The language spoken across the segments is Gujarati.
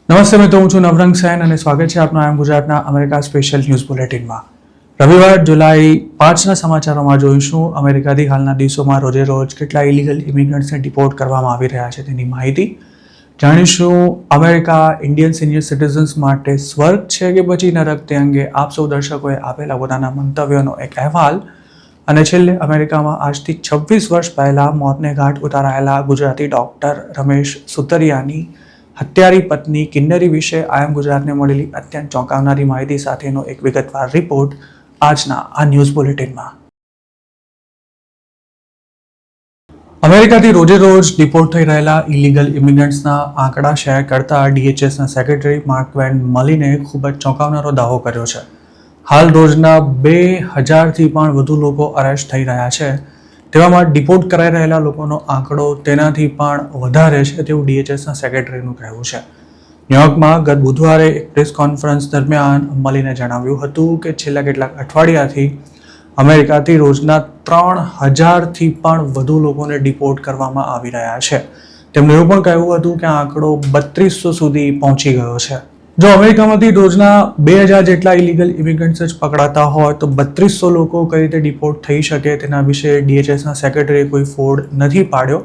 નમસ્તે મિત્રો, હું છું નવરંગ સેન અને સ્વાગત છે આપનું આમ ગુજરાતના અમેરિકા સ્પેશિયલ ન્યૂઝ બુલેટિનમાં. રવિવાર જુલાઈ 5ના સમાચારોમાં જોઈશું અમેરિકાથી હાલના દિવસોમાં રોજે રોજ કેટલા ઇલીગલ ઇમિગ્રન્ટ્સને ડિપોર્ટ કરવામાં આવી રહ્યા છે તેની માહિતી જાણીશું. અમેરિકા ઇન્ડિયન સિનિયર સિટીઝન્સ માટે સ્વર્ગ છે કે પછી નરક તે અંગે આપ સૌ દર્શકોએ આપેલા પોતાના મંતવ્યોનો એક અહેવાલ અને છેલ્લે અમેરિકામાં આજથી 26 વર્ષ પહેલા મોતને ઘાટ ઉતારાયેલા ગુજરાતી ડોક્ટર રમેશ સુતરિયાની હત્યારી પત્ની કિન્નરી વિશે આયમ ગુજરાતને મળેલી અત્યંત ચોંકાવનારી માહિતી સાથેનો એક વિગતવાર રિપોર્ટ આજના આ ન્યૂઝ બુલેટિનમાં. અમેરિકાથી રોજે રોજ ડિપોર્ટ થઈ રહેલા ઇલીગલ ઇમિગ્રન્ટ્સના આંકડા શેર કરતા DHSના સેક્રેટરી માર્કવેન મલિને ખૂબ જ ચોંકાવનારો દાવો કર્યો છે. હાલ રોજના 2000થી પણ વધુ લોકો અરેસ્ટ થઈ રહ્યા છે. તેવામાં ડિપોર્ટ કરાઈ રહેલા લોકોનો આંકડો તેનાથી પણ વધારે છે તેવું DHSના સેક્રેટરીનું કહેવું છે. ન્યુયોર્કમાં ગત બુધવારે એક પ્રેસ કોન્ફરન્સ દરમિયાન મલિને જણાવ્યું હતું કે છેલ્લા કેટલાક અઠવાડિયાથી અમેરિકાથી રોજના 3000થી પણ વધુ લોકોને ડિપોર્ટ કરવામાં આવી રહ્યા છે. તેમણે એવું પણ કહ્યું હતું કે આ આંકડો 3200 સુધી પહોંચી ગયો છે. જો અમેરિકામાંથી રોજના 2000 જેટલા ઇલીગલ ઇમિગ્રન્ટ્સ જ પકડાતા હોય તો 3200 લોકો કઈ રીતે ડિપોર્ટ થઈ શકે તેના વિશે DHSના સેક્રેટરીએ કોઈ ફોડ નથી પાડ્યો.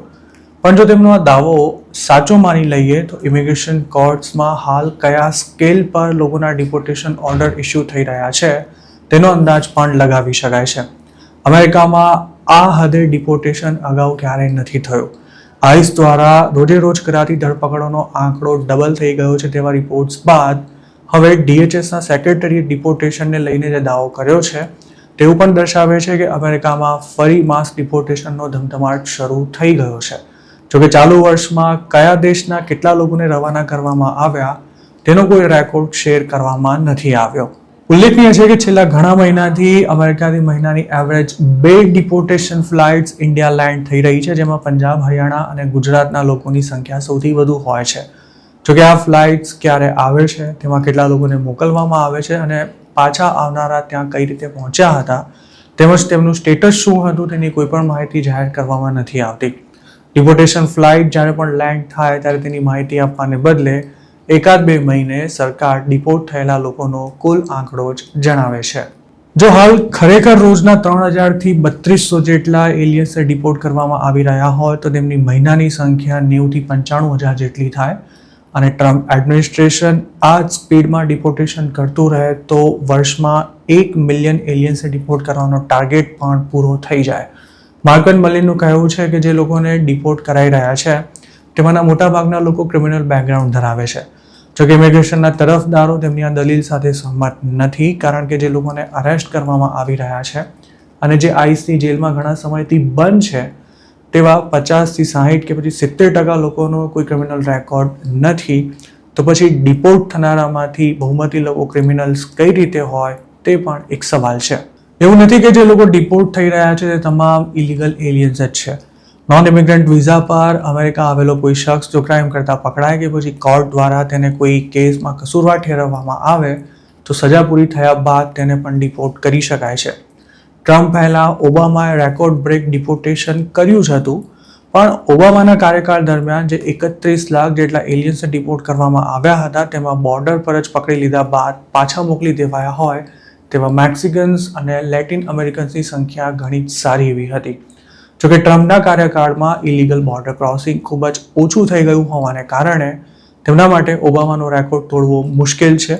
પણ જો તેમનો આ દાવો સાચો માની લઈએ તો ઇમિગ્રેશન કોર્ટ્સમાં હાલ કયા સ્કેલ પર લોકોના ડિપોર્ટેશન ઓર્ડર ઇસ્યુ થઈ રહ્યા છે તેનો અંદાજ પણ લગાવી શકાય છે. અમેરિકામાં આ હદે ડિપોર્ટેશન અગાઉ ક્યારેય નથી થયું. આઈસ દ્વારા રોજે રોજ કરાતી ધરપકડોનો આંકડો ડબલ થઈ ગયો છે તેવા રિપોર્ટ્સ બાદ હવે DHSના સેક્રેટરીએ ડિપોર્ટેશનને લઈને જે દાવો કર્યો છે તેવું પણ દર્શાવે છે કે અમેરિકામાં ફરી માસ ડિપોર્ટેશનનો ધમધમાટ શરૂ થઈ ગયો છે. જોકે ચાલુ વર્ષમાં કયા દેશના કેટલા લોકોને રવાના કરવામાં આવ્યા તેનો કોઈ રેકોર્ડ શેર કરવામાં નથી આવ્યો. ઉલ્લેખનીય છે કે છેલ્લા ઘણા મહિનાથી અમેરિકાથી મહિનાની average 2 deportation flights India land થઈ રહી છે, જેમાં પંજાબ, હરિયાણા અને ગુજરાતના લોકોની સંખ્યા સૌથી વધુ હોય છે. જોકે આ ફ્લાઇટ્સ ક્યારે આવે છે, તેમાં કેટલા લોકોને મોકલવામાં આવે છે અને પાછા આવનારા ત્યાં કઈ રીતે પહોંચ્યા હતા તેમજ તેમનું સ્ટેટસ શું હતું તેની કોઈ પણ માહિતી જાહેર કરવામાં નથી આવતી. ડિપોર્ટેશન ફ્લાઇટ જ્યારે પણ લેન્ડ થાય ત્યારે તેની માહિતી આપવાને બદલે 1-2 મહિને સરકાર ડિપોર્ટ થયેલા લોકોનો કુલ આંકડો જ જણાવે છે. જો હાલ ખરેખર રોજના 3000થી 3200 જેટલા એલિયન્સને ડિપોર્ટ કરવામાં આવી રહ્યા હોય તો તેમની મહિનાની સંખ્યા 90થી 95000 જેટલી થાય અને ટ્રમ્પ એડમિનિસ્ટ્રેશન આ જ સ્પીડમાં ડિપોર્ટેશન કરતું રહે તો વર્ષમાં 1 મિલિયન એલિયન્સને ડિપોર્ટ કરવાનો ટાર્ગેટ પણ પૂરો થઈ જાય. માર્કવેન મલિનનું કહેવું છે કે જે લોકોને ડિપોર્ટ કરાઈ રહ્યા છે તેમાંના મોટાભાગના લોકો ક્રિમિનલ બેકગ્રાઉન્ડ ધરાવે છે. જોકે ઇમિગ્રેશનના તરફદારો તેમની આ દલીલ સાથે સહમત નથી, કારણ કે જે લોકોને અરેસ્ટ કરવામાં આવી રહ્યા છે અને જે આઈસની જેલમાં ઘણા સમયથી બંધ છે તેવા 50થી 60 કે પછી 70% લોકોનો કોઈ ક્રિમિનલ રેકોર્ડ નથી. તો પછી ડિપોર્ટ થનારામાંથી બહુમતી લોકો ક્રિમિનલ્સ કઈ રીતે હોય તે પણ એક સવાલ છે. એવું નથી કે જે લોકો ડિપોર્ટ થઈ રહ્યા છે તે તમામ ઇલીગલ એલિયન્સ જ છે. નોન ઇમિગ્રન્ટ વિઝા પર અમેરિકા આવેલો કોઈ શખ્સ જો ક્રાઇમ કરતા પકડાય કે પછી કોર્ટ દ્વારા તેને કોઈ કેસમાં કસૂરવાર ઠેરવવામાં આવે તો સજા પૂરી થયા બાદ તેને પણ ડિપોર્ટ કરી શકાય છે. ટ્રમ્પ પહેલાં ઓબામાએ રેકોર્ડ બ્રેક ડિપોર્ટેશન કર્યું જ હતું, પણ ઓબામાના કાર્યકાળ દરમિયાન જે 31 લાખ જેટલા એલિયન્સને ડિપોર્ટ કરવામાં આવ્યા હતા તેમાં બોર્ડર પર જ પકડી લીધા બાદ પાછા મોકલી દેવાયા હોય તેવા મેક્સિકન્સ અને લેટિન અમેરિકન્સની સંખ્યા ઘણી જ સારી એવી હતી. જોકે ટ્રમ્પના કાર્યકાળમાં ઇલીગલ બોર્ડર ક્રોસિંગ ખૂબ જ ઓછું થઈ ગયું હોવાને કારણે તેમના માટે ઓબામાનો રેકોર્ડ તોડવો મુશ્કેલ છે.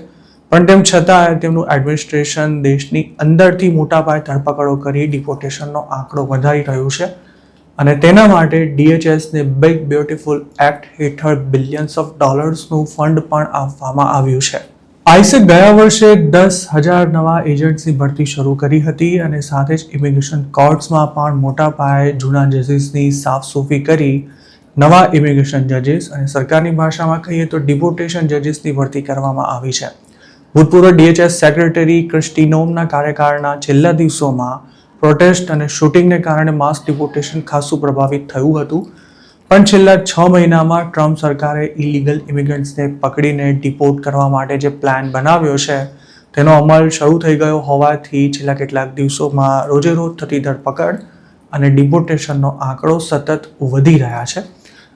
પણ તેમ છતાં તેમનું એડમિનિસ્ટ્રેશન દેશની અંદરથી મોટા પાયે ધરપકડો કરી ડિપોર્ટેશનનો આંકડો વધારી રહ્યું છે અને તેના માટે DHSને બિગ બ્યુટીફુલ એક્ટ હેઠળ બિલિયન્સ ઓફ ડોલર્સનું ફંડ પણ આપવામાં આવ્યું છે. આઈસે ગયા વર્ષે 10,000 નવા એજન્ટ્સની ભરતી શરૂ કરી હતી અને સાથે જ ઇમિગ્રેશન કોર્ટ્સમાં પણ મોટા પાયે જૂના જજીસની સાફસૂફી કરી નવા ઇમિગ્રેશન જજીસ અને સરકારની ભાષામાં કહીએ તો ડિપોર્ટેશન જજીસની ભરતી કરવામાં આવી છે. ભૂતપૂર્વ DHS સેક્રેટરી ક્રિસ્ટી નોમના કાર્યકાળના છેલ્લા દિવસોમાં પ્રોટેસ્ટ અને શૂટિંગને કારણે માસ ડિપોર્ટેશન ખાસું પ્રભાવિત થયું હતું. પણ છેલ્લા 6 મહિનામાં ટ્રમ્પ સરકારે ઇલીગલ ઇમિગ્રન્ટ્સને પકડીને ડિપોર્ટ કરવા માટે જે પ્લાન બનાવ્યો છે તેનો અમલ શરૂ થઈ ગયો હોવાથી છેલ્લા કેટલાક દિવસોમાં રોજે રોજ થતી ધરપકડ અને ડિપોર્ટેશનનો આંકડો સતત વધી રહ્યા છે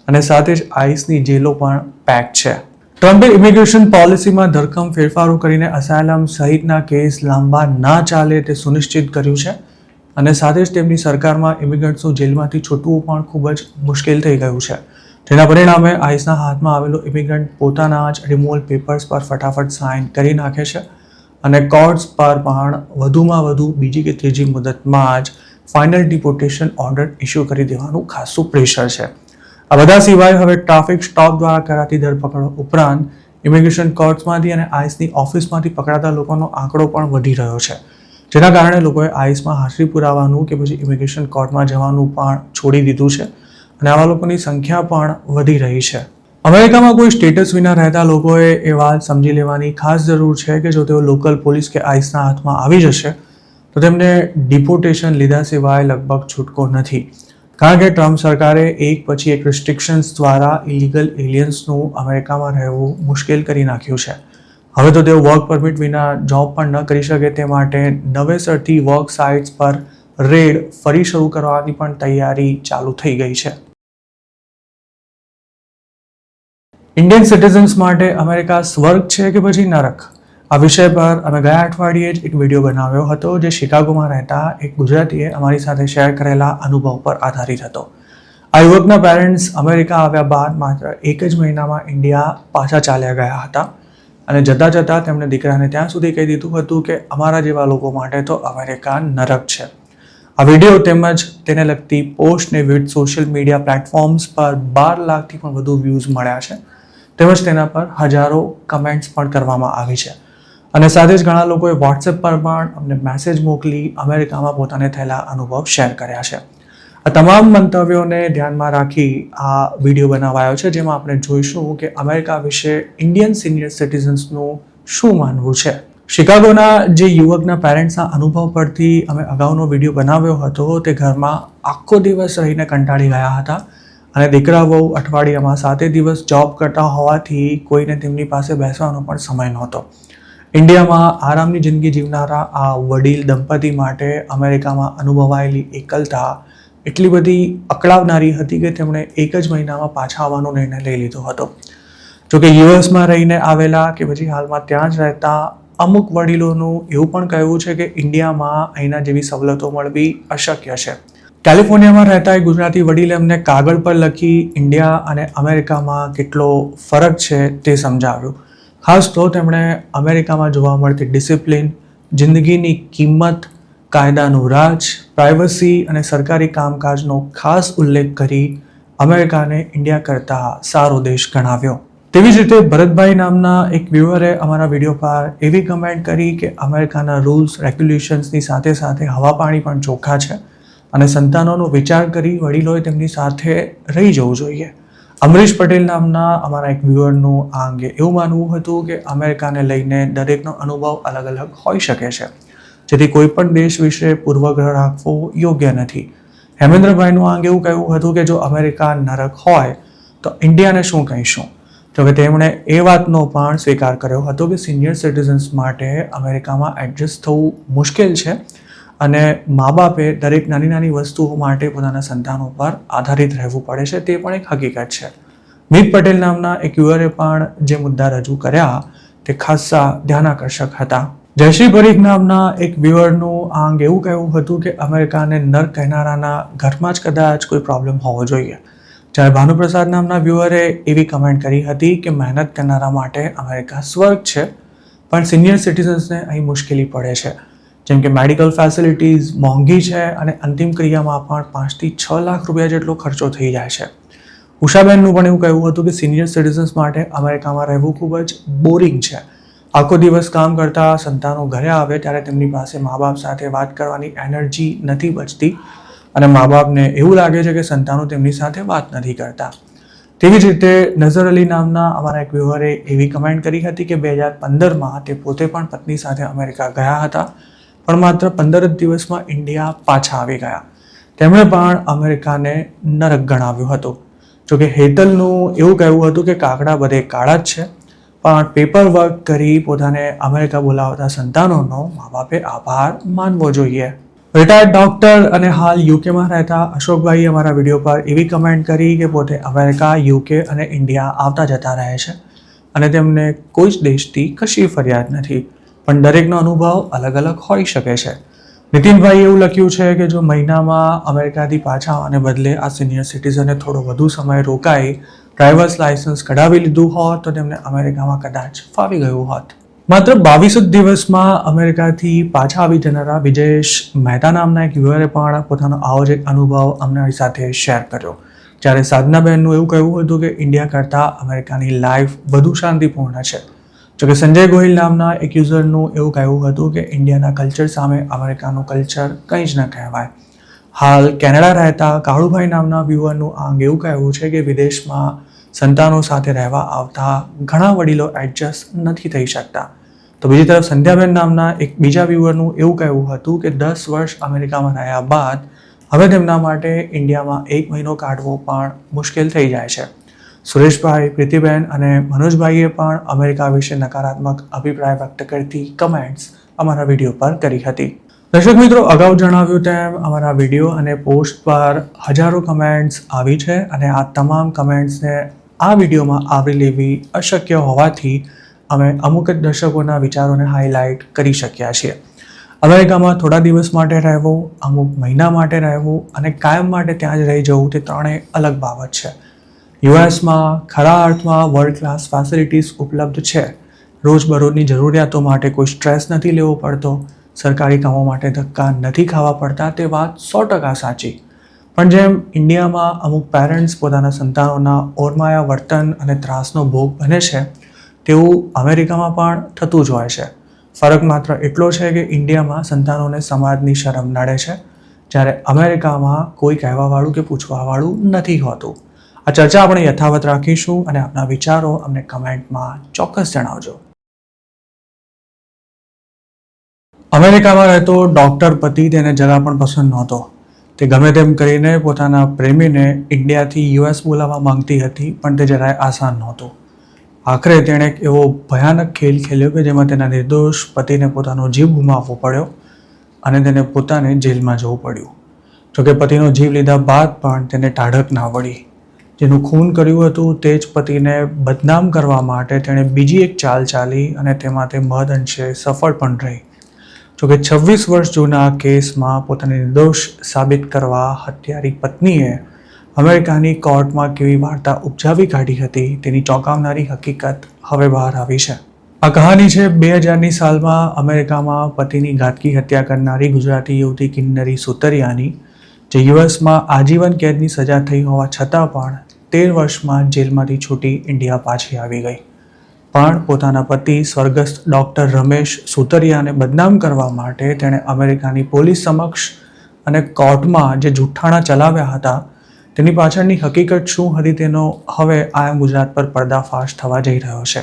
અને સાથે જ આઈસની જેલો પણ પેક છે. ટ્રમ્પે ઇમિગ્રેશન પોલિસીમાં ધરખમ ફેરફારો કરીને અસાયલમ સહિતના કેસ લાંબા ના ચાલે તે સુનિશ્ચિત કર્યું છે અને સાથે જ તેમની સરકારમાં ઇમિગ્રન્ટ્સનું જેલમાંથી છૂટવું પણ ખૂબ જ મુશ્કેલ થઈ ગયું છે. જેના પરિણામે આઈસના હાથમાં આવેલો ઇમિગ્રન્ટ પોતાના જ રિમૂવલ પેપર્સ પર ફટાફટ સાઇન કરી નાખે છે અને કોર્ટ્સ પર પણ વધુમાં વધુ બીજી કે ત્રીજી મુદતમાં જ ફાઇનલ ડિપોર્ટેશન ઓર્ડર ઇસ્યુ કરી દેવાનું ખાસું પ્રેશર છે. આ બધા સિવાય હવે ટ્રાફિક સ્ટોપ દ્વારા કરાતી ધરપકડો ઉપરાંત ઇમિગ્રેશન કોર્ટ્સમાંથી અને આઈસની ઓફિસમાંથી પકડાતા લોકોનો આંકડો પણ વધી રહ્યો છે, જેના કારણે લોકોએ આઈસમાં હાજરી પુરાવાનું કે પછી ઇમિગ્રેશન કોર્ટમાં જવાનું પણ છોડી દીધું છે અને આવા લોકોની સંખ્યા પણ વધી રહી છે. અમેરિકામાં કોઈ સ્ટેટસ વિના રહેતા લોકોએ એ વાત સમજી લેવાની ખાસ જરૂર છે કે જો તેઓ લોકલ પોલીસ કે આઈસના હાથમાં આવી જશે તો તેમને ડિપોર્ટેશન લીધા સિવાય લગભગ છૂટકો નથી, કારણ કે ટ્રમ્પ સરકારે એક પછી એક રિસ્ટ્રિક્શન્સ દ્વારા ઇલીગલ એલિયન્સનું અમેરિકામાં રહેવું મુશ્કેલ કરી નાખ્યું છે. હવે તો તેઓ વર્ક પરમિટ વિના જોબ પણ ન કરી શકે તે માટે નવેસરથી વર્ક સાઇટ્સ પર રેડ ફરી શરૂ કરવાની પણ તૈયારી ચાલુ થઈ ગઈ છે. ઇન્ડિયન સિટીઝન્સ માટે અમેરિકા સ્વર્ગ છે કે પછી નરક? આ વિષય પર અમે ગયા અઠવાડિયે જ એક વિડીયો બનાવ્યો હતો જે શિકાગોમાં રહેતા એક ગુજરાતીએ અમારી સાથે શેર કરેલા અનુભવ પર આધારિત હતો. આ યુવકના પેરેન્ટ્સ અમેરિકા આવ્યા બાદ માત્ર એક જ મહિનામાં ઇન્ડિયા પાછા ચાલ્યા ગયા હતા અને જતાં જતાં તેમણે દીકરાને ત્યાં સુધી કહી દીધું હતું કે અમારા જેવા લોકો માટે તો અમેરિકા નરક છે. આ વિડીયો તેમજ તેને લગતી પોસ્ટને વિવિધ સોશિયલ મીડિયા પ્લેટફોર્મ્સ પર 12 લાખથી પણ વધુ વ્યૂઝ મળ્યા છે, તેમજ તેના પર હજારો કમેન્ટ્સ પણ કરવામાં આવી છે અને સાથે જ ઘણા લોકોએ વોટ્સએપ પર પણ અમને મેસેજ મોકલી અમેરિકામાં પોતાને થયેલા અનુભવ શેર કર્યા છે. આ તમામ મંતવ્યોને ધ્યાનમાં રાખી આ વિડીયો બનાવાયો છે, જેમાં આપણે જોઈશું કે અમેરિકા વિશે ઇન્ડિયન સિનિયર સિટીઝન્સનું શું માનવું છે. શિકાગોના જે યુવકના પેરેન્ટ્સના અનુભવ પરથી અમે અગાઉનો વિડીયો બનાવ્યો હતો તે ઘરમાં આખો દિવસ રહીને કંટાળી ગયા હતા અને દીકરા વહુ અઠવાડિયામાં 7 દિવસ જોબ કરતા હોવાથી કોઈને તેમની પાસે બેસવાનો પણ સમય નહોતો. ઇન્ડિયામાં આરામની જિંદગી જીવનારા આ વડીલ દંપતી માટે અમેરિકામાં અનુભવાયેલી એકલતા એટલી બધી અકળાવનારી હતી કે તેમણે એક જ મહિનામાં પાછા આવવાનો નિર્ણય લઈ લીધો હતો. જોકે યુએસમાં રહીને આવેલા કે પછી હાલમાં ત્યાં જ રહેતા અમુક વડીલોનું એવું પણ કહેવું છે કે ઇન્ડિયામાં અહીંના જેવી સવલતો મળવી અશક્ય છે. કેલિફોર્નિયામાં રહેતા એક ગુજરાતી વડીલે અમને કાગળ પર લખી ઇન્ડિયા અને અમેરિકામાં કેટલો ફરક છે તે સમજાવ્યું. ખાસ તો તેમણે અમેરિકામાં જોવા મળતી ડિસિપ્લિન, જિંદગીની કિંમત, કાયદાનું રાજ, પ્રાઇવસી અને સરકારી કામકાજનો ખાસ ઉલ્લેખ કરી અમેરિકાને ઇન્ડિયા કરતાં સારો દેશ ગણાવ્યો. તેવી જ રીતે ભરતભાઈ નામના એક વ્યુઅરે અમારા વિડીયો પર એવી કમેન્ટ કરી કે અમેરિકાના રૂલ્સ રેગ્યુલેશન્સની સાથે સાથે હવા પાણી પણ ચોખ્ખા છે અને સંતાનોનો વિચાર કરી વડીલોએ તેમની સાથે રહી જવું જોઈએ. અમરીશ પટેલ નામના અમારા એક વ્યુઅરનું આ અંગે એવું માનવું હતું કે અમેરિકાને લઈને દરેકનો અનુભવ અલગ અલગ હોઈ શકે છે, જેથી કોઈ પણ દેશ વિશે પૂર્વગ્રહ રાખવો યોગ્ય નથી. હેમેન્દ્રભાઈનું આ અંગે એવું કહેવું હતું કે જો અમેરિકા નરક હોય તો ઇન્ડિયાને શું કહીશું? જોકે તેમણે એ વાતનો પણ સ્વીકાર કર્યો હતો કે સિનિયર સિટીઝન્સ માટે અમેરિકામાં એડજસ્ટ થવું મુશ્કેલ છે અને મા બાપે દરેક નાની નાની વસ્તુઓ માટે પોતાના સંતાનો પર આધારિત રહેવું પડે છે, તે પણ એક હકીકત છે. મીત પટેલ નામના એક યુવરે પણ જે મુદ્દા રજૂ કર્યા તે ખાસ્સા ધ્યાનાકર્ષક હતા. જયશ્રી પરીખ નામના એક વ્યુઅરનું આ અંગે એવું કહેવું હતું કે અમેરિકાને નર્ક કહેનારાના ઘરમાં જ કદાચ કોઈ પ્રોબ્લેમ હોવો જોઈએ. જ્યારે ભાનુપ્રસાદ નામના વ્યુઅરે એવી કમેન્ટ કરી હતી કે મહેનત કરનારા માટે અમેરિકા સ્વર્ગ છે, પણ સિનિયર સિટીઝન્સને અહીં મુશ્કેલી પડે છે, જેમ કે મેડિકલ ફેસિલિટીઝ મોંઘી છે અને અંતિમ ક્રિયામાં પણ 5 થી 6 લાખ રૂપિયા જેટલો ખર્ચો થઈ જાય છે. ઉષાબેનનું પણ એવું કહેવું હતું કે સિનિયર સિટીઝન્સ માટે અમેરિકામાં રહેવું ખૂબ જ બોરિંગ છે. આખો દિવસ કામ કરતા સંતાનો ઘરે આવે ત્યારે તેમની પાસે મા બાપ સાથે વાત કરવાની એનર્જી નથી બચતી અને મા બાપને એવું લાગે છે કે સંતાનો તેમની સાથે વાત નથી કરતા. તેવી જ રીતે નઝર અલી નામના અમારા એક વ્યુઅરે એવી કમેન્ટ કરી હતી કે 2015માં તે પોતે પણ પત્ની સાથે અમેરિકા ગયા હતા, પણ માત્ર 15 જ દિવસમાં ઇન્ડિયા પાછા આવી ગયા. તેમણે પણ અમેરિકાને નરક ગણાવ્યું હતું. જોકે હેતલનું એવું કહેવું હતું કે કાગડા બધે કાળા જ છે, પણ પેપર વર્ક કરી પોતાને અમેરિકા બોલાવતા સંતાનોનો મા બાપે આભાર માનવો જોઈએ. રિટાયર્ડ ડોક્ટર અને હાલ યુકેમાં રહેતા અશોકભાઈએ અમારા વિડીયો પર એવી કમેન્ટ કરી કે પોતે અમેરિકા, યુકે અને ઇન્ડિયા આવતા જતા રહે છે અને તેમને કોઈ જ દેશથી કશી ફરિયાદ નથી, પણ દરેકનો અનુભવ અલગ અલગ હોઈ શકે છે. નીતિનભાઈ એવું લખ્યું છે કે જો મહિનામાં અમેરિકાથી પાછા આવવાને બદલે આ સિનિયર સિટીઝને થોડો વધુ સમય રોકાઈ ડ્રાઇવર્સ લાયસન્સ કઢાવી લીધું હોત તો તેમને અમેરિકામાં કદાચ ફાવી ગયું હોત. માત્ર 22 દિવસમાં અમેરિકાથી પાછા આવી જનારા વિજયેશ મહેતા નામના એક યુવરે પણ પોતાનો આવો જ એક અનુભવ અમારી સાથે શેર કર્યો. જ્યારે સાધનાબહેનનું એવું કહેવું હતું કે ઇન્ડિયા કરતાં અમેરિકાની લાઈફ વધુ શાંતિપૂર્ણ છે. જોકે સંજય ગોહિલ નામના એક યુઝરનું એવું કહેવું હતું કે ઇન્ડિયાના કલ્ચર સામે અમેરિકાનું કલ્ચર કંઈ જ ન કહેવાય. હાલ કેનેડા રહેતા કાળુભાઈ નામના વ્યુઅરનું આ અંગે એવું કહેવું છે કે વિદેશમાં સંતાનો સાથે રહેવા આવતા ઘણા વડીલો એડજસ્ટ નથી થઈ શકતા. તો બીજી તરફ સંધ્યાબેન નામના એક બીજા વ્યુઅરનું એવું કહેવું હતું કે 10 વર્ષ અમેરિકામાં રહ્યા બાદ હવે તેમના માટે ઇન્ડિયામાં 1 મહિનો કાઢવો પણ મુશ્કેલ થઈ જાય છે. સુરેશભાઈ, પ્રીતિબેન અને મનોજભાઈએ પણ અમેરિકા વિશે નકારાત્મક અભિપ્રાય વ્યક્ત કરતી કમેન્ટ્સ અમારા વિડીયો પર કરી હતી. દર્શક મિત્રો, અગાઉ જણાવ્યું તેમ અમારા વિડીયો અને પોસ્ટ પર હજારો કમેન્ટ્સ આવી છે અને આ તમામ કમેન્ટ્સને આ વિડીયોમાં આવરી લેવી અશક્ય હોવાથી અમે અમુક જ દર્શકોના વિચારોને હાઇલાઇટ કરી શક્યા છીએ. અમેરિકામાં થોડા દિવસ માટે રહેવું, અમુક મહિના માટે રહેવું અને કાયમ માટે ત્યાં જ રહી જવું તે ત્રણેય અલગ બાબત છે. યુએસમાં ખરા અર્થમાં વર્લ્ડ ક્લાસ ફેસિલિટીઝ ઉપલબ્ધ છે. રોજબરોજની જરૂરિયાતો માટે કોઈ સ્ટ્રેસ નથી લેવો પડતો, સરકારી કામો માટે ધક્કા નથી ખાવા પડતા, તે વાત 100% સાચી. પણ જેમ ઇન્ડિયામાં અમુક પેરેન્ટ્સ પોતાના સંતાનોના ઓરમાયા વર્તન અને ત્રાસનો ભોગ બને છે, તેવું અમેરિકામાં પણ થતું જ હોય છે. ફરક માત્ર એટલો છે કે ઇન્ડિયામાં સંતાનોને સમાજની શરમ નડે છે, જ્યારે અમેરિકામાં કોઈ કહેવાવાળું કે પૂછવાવાળું નથી હોતું. આ ચર્ચા આપણે યથાવત રાખીશું અને આપના વિચારો અમને કમેન્ટમાં ચોક્કસ જણાવજો. અમેરિકામાં રહેતો ડૉક્ટર પતિ તેને જરા પણ પસંદ નહોતો. તે ગમે તેમ કરીને પોતાના પ્રેમીને ઇન્ડિયાથી યુએસ બોલાવવા માંગતી હતી, પણ તે જરાય આસાન નહોતું. આખરે તેણે એક એવો ભયાનક ખેલ ખેલ્યો કે જેમાં તેના નિર્દોષ પતિને પોતાનો જીવ ગુમાવવો પડ્યો અને તેને પોતાને જેલમાં જવું પડ્યું. જોકે પતિનો જીવ લીધા બાદ પણ તેને ટાઢક ના વળી. જેનું ખૂન કર્યું હતું તે જ પતિને બદનામ કરવા માટે તેણે બીજી એક ચાલ ચાલી અને તેમાં તે મહદ અંશે સફળ પણ રહી. જોકે 26 વર્ષ જૂના કેસમાં પોતાને નિર્દોષ સાબિત કરવા હત્યારી પત્નીએ અમેરિકાની કોર્ટમાં કેવી વાર્તા ઉપજાવી કાઢી હતી તેની ચોંકાવનારી હકીકત હવે બહાર આવી છે. આ કહાની છે 2000ની સાલમાં અમેરિકામાં પતિની ઘાતકી હત્યા કરનારી ગુજરાતી યુવતી કિન્નરી સુતરિયાની, જે યુએસમાં આજીવન કેદની સજા થઈ હોવા છતાં પણ 13 વર્ષમાં જેલમાંથી છૂટી ઇન્ડિયા પાછી આવી ગઈ. પણ પોતાના પતિ સ્વર્ગસ્થ ડૉક્ટર રમેશ સુતરિયાને બદનામ કરવા માટે તેણે અમેરિકાની પોલીસ સમક્ષ અને કોર્ટમાં જે જૂઠાણા ચલાવ્યા હતા તેની પાછળની હકીકત શું હતી તેનો હવે આયમ ગુજરાત પર પર્દાફાશ થવા જઈ રહ્યો છે.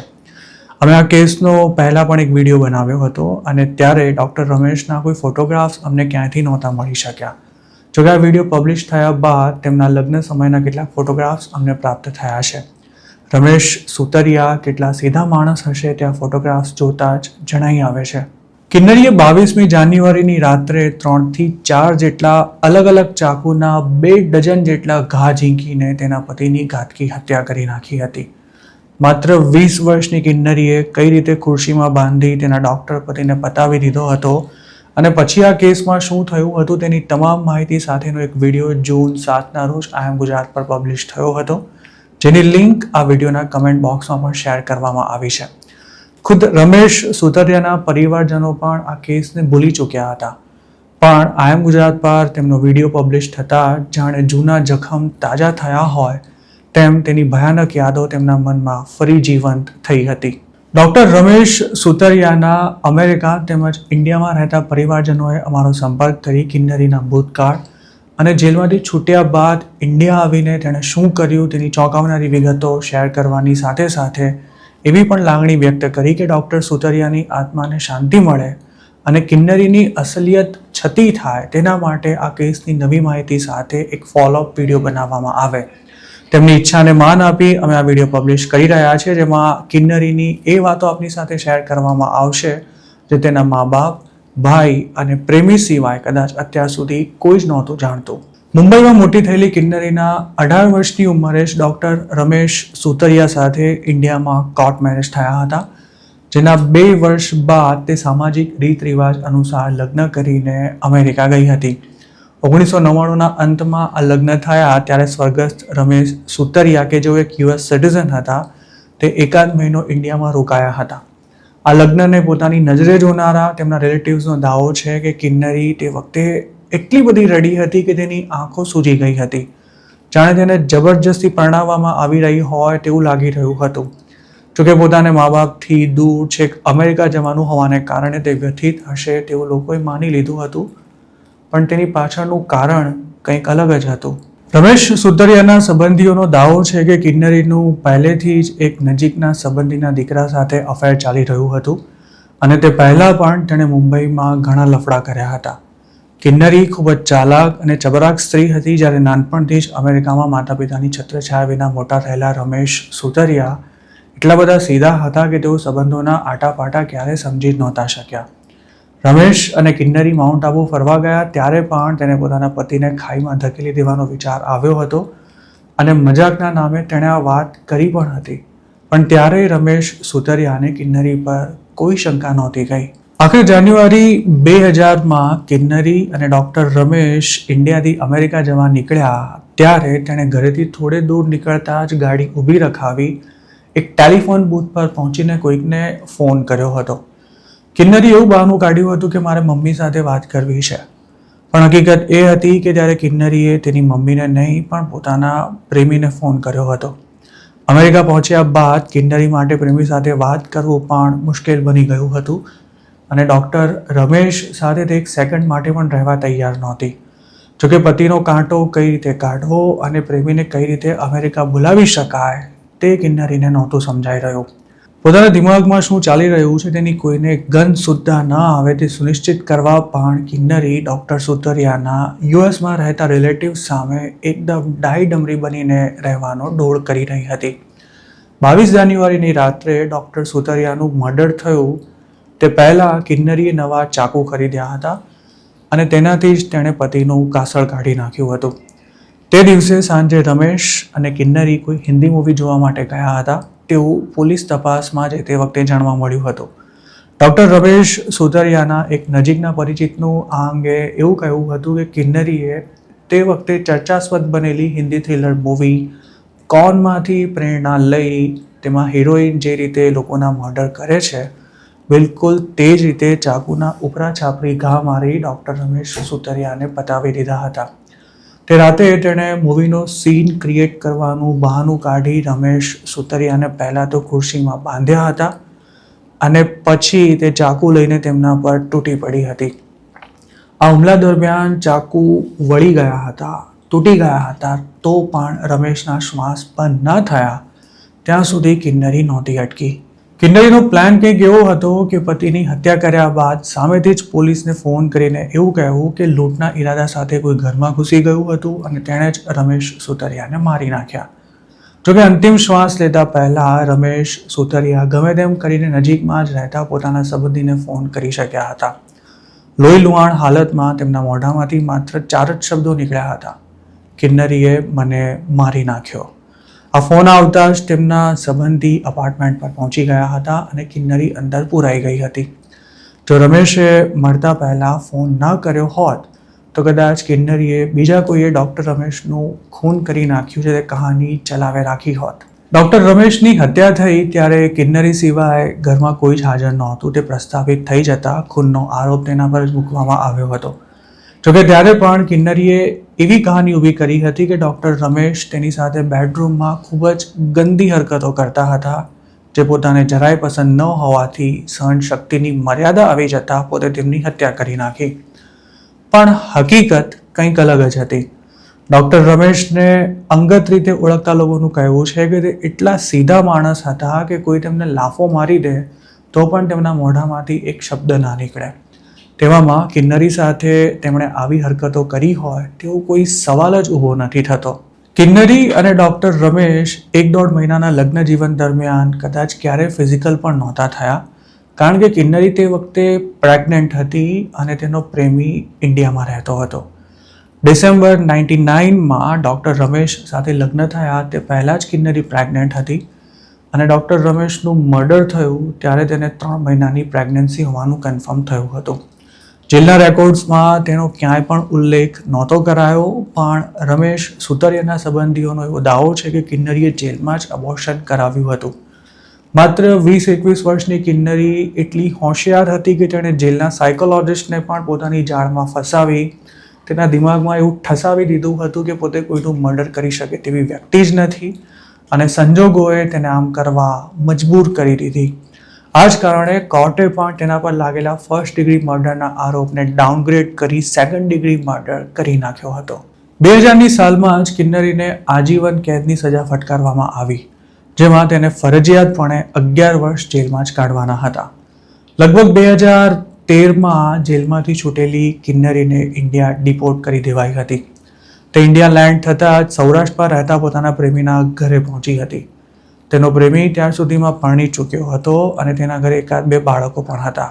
અમે આ કેસનો પહેલાં પણ એક વિડીયો બનાવ્યો હતો અને ત્યારે ડૉક્ટર રમેશના કોઈ ફોટોગ્રાફ્સ અમને ક્યાંયથી નહોતા મળી શક્યા. જોકે આ વિડીયો પબ્લિશ થયા બાદ તેમના લગ્ન સમયના કેટલાક ફોટોગ્રાફ્સ અમને પ્રાપ્ત થયા છે. રમેશ સુતરિયા કેટલા સીધા માણસ હશે ત્યાં ફોટોગ્રાફ્સ જોતા જ જણાઈ આવે છે. કિન્નરીએ 22મી જાન્યુઆરીની રાત્રે 3 થી 4 જેટલા અલગ અલગ ચાકુના 2 ડઝન જેટલા ઘા ઝીંકીને તેના પતિની ઘાતકી હત્યા કરી નાખી હતી. માત્ર 20 વર્ષની કિન્નરીએ કઈ રીતે ખુરશીમાં બાંધી તેના ડૉક્ટર પતિને પતાવી દીધો હતો અને પછી આ કેસમાં શું થયું હતું તેની તમામ માહિતી સાથેનો એક વિડીયો જૂન 7ના રોજ આયમ ગુજરાત પર પબ્લિશ થયો હતો, જેની લિંક આ વિડીયોના કમેન્ટ બોક્સમાં પણ શેર કરવામાં આવી છે. ખુદ રમેશ સુતરિયાના પરિવારજનો પણ આ કેસને ભૂલી ચૂક્યા હતા, પણ આયમ ગુજરાત પર તેમનો વિડીયો પબ્લિશ થતાં જાણે જૂના જખમ તાજા થયા હોય તેમ તેની ભયાનક યાદો તેમના મનમાં ફરી જીવંત થઈ હતી. ડૉક્ટર રમેશ સુતરિયાના અમેરિકા તેમજ ઇન્ડિયામાં રહેતા પરિવારજનોએ અમારો સંપર્ક કરી કિન્નરીના ભૂતકાળ અને જેલમાંથી છૂટ્યા બાદ ઇન્ડિયા આવીને તેણે શું કર્યું તેની ચોંકાવનારી વિગતો શેર કરવાની સાથે સાથે એવી પણ લાગણી વ્યક્ત કરી કે ડૉક્ટર સુતરિયાની આત્માને શાંતિ મળે અને કિન્નરીની અસલિયત છતી થાય તેના માટે આ કેસની નવી માહિતી સાથે એક ફોલોઅપ વિડીયો બનાવવામાં આવે. તેમની ઈચ્છાને માન આપી અમે આ વિડીયો પબ્લિશ કરી રહ્યા છીએ, જેમાં કિન્નરીની એ વાતો આપની સાથે શેર કરવામાં આવશે જે તેના મા બાપ, ભાઈ અને પ્રેમી સિવાય કદાચ અત્યાર સુધી કોઈ જ નહોતું જાણતું. મુંબઈમાં મોટી થયેલી કિન્નરીના 18 વર્ષની ઉંમરે જ ડૉક્ટર રમેશ સુતરિયા સાથે ઇન્ડિયામાં કોર્ટ મેરેજ થયા હતા, જેના 2 વર્ષ બાદ તે સામાજિક રીત રિવાજ અનુસાર લગ્ન કરીને અમેરિકા ગઈ હતી. 1999ના અંતમાં આ લગ્ન થયા ત્યારે સ્વર્ગસ્થ રમેશ સુતરિયા, કે જેઓ એક યુએસ સિટીઝન હતા, તે એકાદ મહિનો ઇન્ડિયામાં રોકાયા હતા. આ લગ્નને પોતાની નજરે જોનારા તેમના રિલેટિવ્સનો દાવો છે કે કિન્નરી તે વખતે એટલી બધી રડી હતી કે તેની આંખો સૂજી ગઈ હતી, જાણે તેને જબરજસ્તી પરણાવવામાં આવી રહી હોય તેવું લાગી રહ્યું હતું. જોકે પોતાને મા બાપથી દૂર છેક અમેરિકા જવાનું હોવાને કારણે તે વ્યથિત હશે તેવું લોકોએ માની લીધું હતું, પણ તેની પાછળનું કારણ કંઈક અલગ જ હતું. રમેશ સુતરિયાના સંબંધીઓનો દાવો છે કે કિન્નરીનું પહેલેથી જ એક નજીકના સંબંધીના દીકરા સાથે અફેર ચાલી રહ્યું હતું અને તે પહેલાં પણ તેણે મુંબઈમાં ઘણા લફડા કર્યા હતા. કિન્નરી ખૂબ જ ચાલાક અને ચબરાક સ્ત્રી હતી. જ્યારે નાનપણથી જ અમેરિકામાં માતા પિતાની છત્રછાયા વિના મોટા થયેલા રમેશ સુતરિયા એટલા બધા સીધા હતા કે તેઓ સંબંધોના આટાપાટા ક્યારેય સમજી જ નહોતા શક્યા. રમેશ અને કિન્નરી માઉન્ટ આબુ ફરવા ગયા ત્યારે પણ તેને પોતાના પતિને ખાઈમાં ધકેલી દેવાનો વિચાર આવ્યો હતો અને મજાકના નામે તેણે આ વાત કરી પણ હતી, પણ ત્યારે રમેશ સુતરિયાને કિન્નરી પર કોઈ શંકા નહોતી ગઈ. આખરે જાન્યુઆરી 2000માં કિન્નરી અને ડૉક્ટર રમેશ ઇન્ડિયાથી અમેરિકા જવા નીકળ્યા ત્યારે તેણે ઘરેથી થોડે દૂર નીકળતા જ ગાડી ઊભી રખાવી એક ટેલિફોન બૂથ પર પહોંચીને કોઈકને ફોન કર્યો હતો. કિન્નરી એવું બહાનું કાઢ્યું હતું કે મારે મમ્મી સાથે વાત કરવી છે, પણ હકીકત એ હતી કે ત્યારે કિન્નરીએ તેની મમ્મીને નહીં પણ પોતાના પ્રેમીને ફોન કર્યો હતો. અમેરિકા પહોંચ્યા બાદ કિન્નરી માટે પ્રેમી સાથે વાત કરવું પણ મુશ્કેલ બની ગયું હતું અને ડૉક્ટર રમેશ સાથે તે એક સેકન્ડ માટે પણ રહેવા તૈયાર નહોતી. જોકે પતિનો કાંટો કઈ રીતે કાઢવો અને પ્રેમીને કઈ રીતે અમેરિકા બોલાવી શકાય તે કિન્નરીને નહોતું સમજાઈ રહ્યું. પોતાના દિમાગમાં શું ચાલી રહ્યું છે તેની કોઈને ગંધ સુદ્ધા ન આવે તે સુનિશ્ચિત કરવા પણ કિન્નરી ડૉક્ટર સુતરિયાના યુએસમાં રહેતા રિલેટિવ સામે એકદમ ડાયડમરી બનીને રહેવાનો ડોળ કરી રહી હતી. 22 જાન્યુઆરીની રાત્રે ડૉક્ટર સુતરિયાનું મર્ડર થયું તે પહેલાં કિન્નરીએ નવા ચાકુ ખરીદ્યા હતા અને તેનાથી જ તેણે પતિનું કાસળ કાઢી નાખ્યું હતું. તે દિવસે સાંજે રમેશ અને કિન્નરી કોઈ હિન્દી મૂવી જોવા માટે ગયા હતા તેવું પોલીસ તપાસમાં જ તે વખતે જાણવા મળ્યું હતું. ડૉક્ટર રમેશ સુતરિયાના એક નજીકના પરિચિતનું આ અંગે એવું કહેવું હતું કે કિન્નરીએ તે વખતે ચર્ચાસ્પદ બનેલી હિન્દી થ્રિલર મૂવી કોનમાંથી પ્રેરણા લઈ તેમાં હિરોઈન જે રીતે લોકોના મર્ડર કરે છે બિલકુલ તે જ રીતે ચાકુના ઉપરા છાપરી ઘા મારી ડૉક્ટર રમેશ સુતરિયાને પતાવી દીધા હતા. તે રાતે તેણે મૂવીનો સીન ક્રિએટ કરવાનું બહાનું કાઢી રમેશ સુતરિયાને પહેલાં તો ખુરશીમાં બાંધ્યા હતા અને પછી તે ચાકુ લઈને તેમના પર તૂટી પડી હતી. આ હુમલા દરમિયાન ચાકુ વળી ગયા હતા, તૂટી ગયા હતા, તો પણ રમેશના શ્વાસ બંધ ન થયા ત્યાં સુધી કિન્નરી નહોતી અટકી. કિન્નરીનો પ્લાન કંઈક એવો હતો કે પતિની હત્યા કર્યા બાદ સામેથી જ પોલીસને ફોન કરીને એવું કહેવું કે લૂંટના ઈરાદા સાથે કોઈ ઘરમાં ઘૂસી ગયું હતું અને તેણે જ રમેશ સુતરિયાને મારી નાખ્યા. જોકે અંતિમ શ્વાસ લેતા પહેલાં રમેશ સુતરિયા ગમે તેમ કરીને નજીકમાં જ રહેતા પોતાના સંબંધીને ફોન કરી શક્યા હતા. લોહી લુહાણ હાલતમાં તેમના મોઢામાંથી માત્ર 4 જ શબ્દો નીકળ્યા હતા: કિન્નરીએ મને મારી નાખ્યો. આ ફોન આવતા જ તેમના સંબંધી અપાર્ટમેન્ટ પર પહોંચી ગયા હતા અને કિન્નરી અંદર પૂરાઈ ગઈ હતી. જો રમેશે મળતા પહેલાં ફોન ન કર્યો હોત તો કદાચ કિન્નરીએ બીજા કોઈએ ડૉક્ટર રમેશનું ખૂન કરી નાખ્યું છે તે કહાની ચલાવે રાખી હોત. ડૉક્ટર રમેશની હત્યા થઈ ત્યારે કિન્નરી સિવાય ઘરમાં કોઈ જ હાજર નહોતું. તે પ્રસ્થાપિત થઈ જતા ખૂનનો આરોપ તેના પર જ મૂકવામાં આવ્યો હતો. જોકે ત્યારે પણ કિન્નરીએ એવી કહાની ઊભી કરી હતી કે ડૉક્ટર રમેશ તેની સાથે બેડરૂમમાં ખૂબ જ ગંદી હરકતો કરતા હતા, જે પોતાને જરાય પસંદ ન હોવાથી સહનશક્તિની મર્યાદા આવી જતાં પોતે તેમની હત્યા કરી નાખી. પણ હકીકત કંઈક અલગ જ હતી. ડૉક્ટર રમેશને અંગત રીતે ઓળખતા લોકોનું કહેવું છે કે તે એટલા સીધા માણસ હતા કે કોઈ તેમને લાફો મારી દે તો પણ તેમના મોઢામાંથી એક શબ્દ ના નીકળે. તેવામાં કિન્નરી સાથે તેમણે આવી હરકતો કરી હોય તેવો કોઈ સવાલ જ ઊભો નથી થતો. કિન્નરી અને ડૉક્ટર રમેશ 1-1.5 મહિનાના લગ્ન જીવન દરમિયાન કદાચ ક્યારેય ફિઝિકલ પણ નહોતા થયા, કારણ કે કિન્નરી તે વખતે પ્રેગ્નન્ટ હતી અને તેનો પ્રેમી ઇન્ડિયામાં રહેતો હતો. ડિસેમ્બર 1999માં ડૉક્ટર રમેશ સાથે લગ્ન થયા તે પહેલાં જ કિન્નરી પ્રેગ્નન્ટ હતી અને ડૉક્ટર રમેશનું મર્ડર થયું ત્યારે તેને 3 મહિનાની પ્રેગ્નન્સી હોવાનું કન્ફર્મ થયું હતું. જેલના રેકોર્ડ્સમાં તેનો ક્યાંય પણ ઉલ્લેખ નહોતો કરાયો, પણ રમેશ સુતરિયાના સંબંધીઓનો એવો દાવો છે કે કિન્નરીએ જેલમાં જ અબોર્શન કરાવ્યું હતું. માત્ર 20-21 વર્ષની કિન્નરી એટલી હોશિયાર હતી કે તેણે જેલના સાયકોલોજિસ્ટને પણ પોતાની જાળમાં ફસાવી તેના દિમાગમાં એવું ઠસાવી દીધું હતું કે પોતે કોઈનું મર્ડર કરી શકે તેવી વ્યક્તિ જ નથી અને સંજોગોએ તેને આમ કરવા મજબૂર કરી દીધી. આ જ કારણે કોર્ટે પણ તેના પર લાગેલા ફર્સ્ટ ડિગ્રી મર્ડરના આરોપને ડાઉનગ્રેડ કરી સેકન્ડ ડિગ્રી મર્ડર કરી નાખ્યો હતો. 2000ની સાલમાં જ કિન્નરીને આજીવન કેદની સજા ફટકારવામાં આવી, જેમાં તેને ફરજિયાતપણે 11 વર્ષ જેલમાં જ કાઢવાના હતા. લગભગ 2013માં જેલમાંથી છૂટેલી કિન્નરીને ઇન્ડિયા ડિપોર્ટ કરી દેવાઈ હતી. તે ઇન્ડિયા લેન્ડ થતાં જ સૌરાષ્ટ્રમાં રહેતા પોતાના પ્રેમીના ઘરે પહોંચી હતી. તેનો પ્રેમી ત્યાર સુધીમાં પરણી ચૂક્યો હતો અને તેના ઘરે 1-2 બાળકો પણ હતા.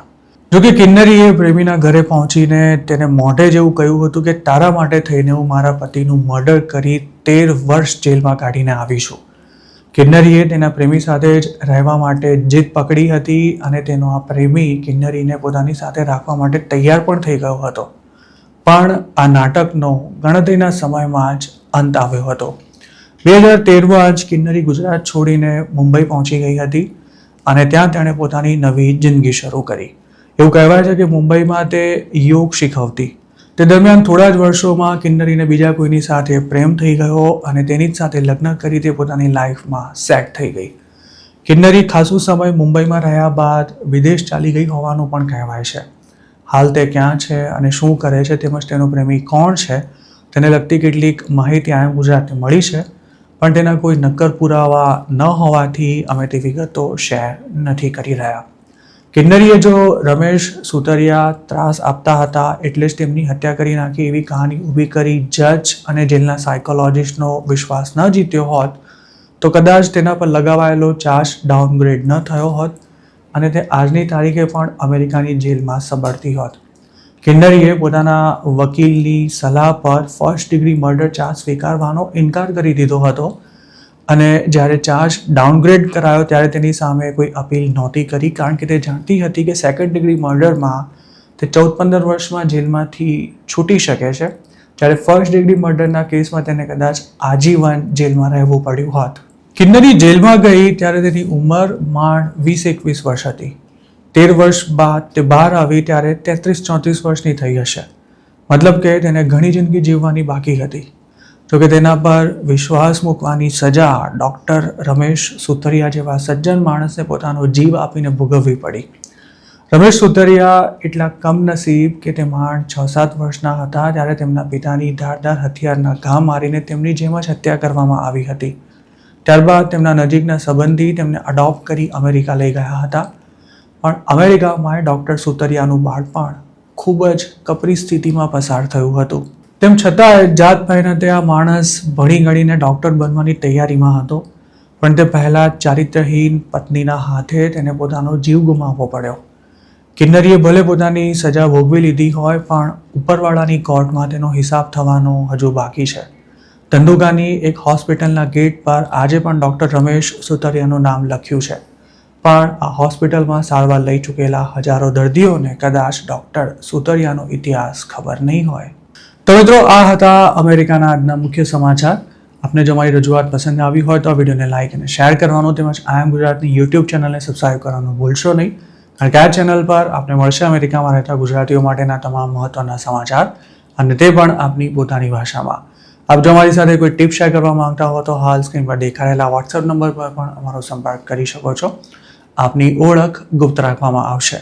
જોકે કિન્નરીએ પ્રેમીના ઘરે પહોંચીને તેને મોઢે જેવું કહ્યું હતું કે તારા માટે થઈને હું મારા પતિનું મર્ડર કરી 13 વર્ષ જેલમાં કાઢીને આવી છું. કિન્નરીએ તેના પ્રેમી સાથે જ રહેવા માટે જીદ પકડી હતી અને તેનો આ પ્રેમી કિન્નરીને પોતાની સાથે રાખવા માટે તૈયાર પણ થઈ ગયો હતો. પણ આ નાટકનો ગણતરીના સમયમાં જ અંત આવ્યો હતો. 2013માં જ કિન્નરી ગુજરાત છોડીને મુંબઈ પહોંચી ગઈ હતી અને ત્યાં તેણે પોતાની નવી જિંદગી શરૂ કરી. એવું કહેવાય છે કે મુંબઈમાં તે યોગ શીખવતી. તે દરમિયાન થોડા જ વર્ષોમાં કિન્નરીને બીજા કોઈની સાથે પ્રેમ થઈ ગયો અને તેની જ સાથે લગ્ન કરી તે પોતાની લાઈફમાં સેટ થઈ ગઈ. કિન્નરી ખાસું સમય મુંબઈમાં રહ્યા બાદ વિદેશ ચાલી ગઈ હોવાનું પણ કહેવાય છે. હાલ તે ક્યાં છે અને શું કરે છે તેમજ તેનો પ્રેમી કોણ છે તેને લગતી કેટલીક માહિતી આમ ગુજરાતને મળી છે, પણ તેના કોઈ નક્કર પુરાવા ન હોવાથી અમે તે વિગતો શેર નથી કરી રહ્યા. કિન્નરીએ જો રમેશ સુતરિયા ત્રાસ આપતા હતા એટલે જ તેમની હત્યા કરી નાખી એવી કહાની ઊભી કરી જજ અને જેલના સાયકોલોજિસ્ટનો વિશ્વાસ ન જીત્યો હોત તો કદાચ તેના પર લગાવાયેલો ચાર્જ ડાઉનગ્રેડ ન થયો હોત અને તે આજની તારીખે પણ અમેરિકાની જેલમાં સબડતી હોત. કિન્નરીએ પોતાના વકીલની સલાહ પર ફર્સ્ટ ડિગ્રી મર્ડર ચાર્જ સ્વીકારવાનો ઇનકાર કરી દીધો હતો અને જ્યારે ચાર્જ ડાઉનગ્રેડ કરાયો ત્યારે તેની સામે કોઈ અપીલ નહોતી કરી, કારણ કે તે જાણતી હતી કે સેકન્ડ ડિગ્રી મર્ડરમાં તે 14-15 વર્ષમાં જેલમાંથી છૂટી શકે છે, જ્યારે ફર્સ્ટ ડિગ્રી મર્ડરના કેસમાં તેને કદાચ આજીવન જેલમાં રહેવું પડ્યું હોત. કિન્નરી જેલમાં ગઈ ત્યારે તેની ઉંમર માંડ 20-21 વર્ષ હતી. 13 વર્ષ બાદ તે બહાર આવી ત્યારે 33-34 વર્ષની થઈ હશે. મતલબ કે તેને ઘણી જિંદગી જીવવાની બાકી હતી. જોકે તેના પર વિશ્વાસ મૂકવાની સજા ડૉક્ટર રમેશ સુતરિયા જેવા સજ્જન માણસને પોતાનો જીવ આપીને ભોગવવી પડી. રમેશ સુતરિયા એટલા કમનસીબ કે તે માંડ 6-7 વર્ષના હતા ત્યારે તેમના પિતાની ધારદાર હથિયારના ઘા મારીને તેમની જેમ જ હત્યા કરવામાં આવી હતી. ત્યારબાદ તેમના નજીકના સંબંધી તેમને અડોપ્ટ કરી અમેરિકા લઈ ગયા હતા. પણ અમેરિકામાં ડૉક્ટર સુતરિયાનું બાળપણ ખૂબ જ કપરી સ્થિતિમાં પસાર થયું હતું. તેમ છતાંય જાત મહેનતે આ માણસ ભણી ગણીને ડૉક્ટર બનવાની તૈયારીમાં હતો, પણ તે પહેલાં ચારિત્રહીન પત્નીના હાથે તેને પોતાનો જીવ ગુમાવવો પડ્યો. કિન્નરીએ ભલે પોતાની સજા ભોગવી લીધી હોય, પણ ઉપરવાળાની કોર્ટમાં તેનો હિસાબ થવાનો હજુ બાકી છે. ધંધુકાની એક હોસ્પિટલના ગેટ પર આજે પણ ડૉક્ટર રમેશ સુતરિયાનું નામ લખ્યું છે, પણ આ હોસ્પિટલમાં સારવાર લઈ ચૂકેલા હજારો દર્દીઓને કદાચ ડૉક્ટર સુતરિયાનો ઇતિહાસ ખબર નહીં હોય. તો મિત્રો, આ હતા અમેરિકાના આજના મુખ્ય સમાચાર. આપને જો મારી રજૂઆત પસંદ આવી હોય તો આ વિડીયોને લાઇક અને શેર કરવાનું તેમજ આઈ એમ ગુજરાતની યુટ્યુબ ચેનલને સબસ્ક્રાઇબ કરવાનું ભૂલશો નહીં, કારણ કે આ ચેનલ પર આપને મળશે અમેરિકામાં રહેતા ગુજરાતીઓ માટેના તમામ મહત્ત્વના સમાચાર અને તે પણ આપની પોતાની ભાષામાં. આપ જો મારી સાથે કોઈ ટિપ શેર કરવા માંગતા હો તો હાલ સ્ક્રીન પર દેખાડેલા વોટ્સએપ નંબર પર પણ અમારો સંપર્ક કરી શકો છો. આપની ઓળખ ગુપ્ત રાખવામાં આવશે.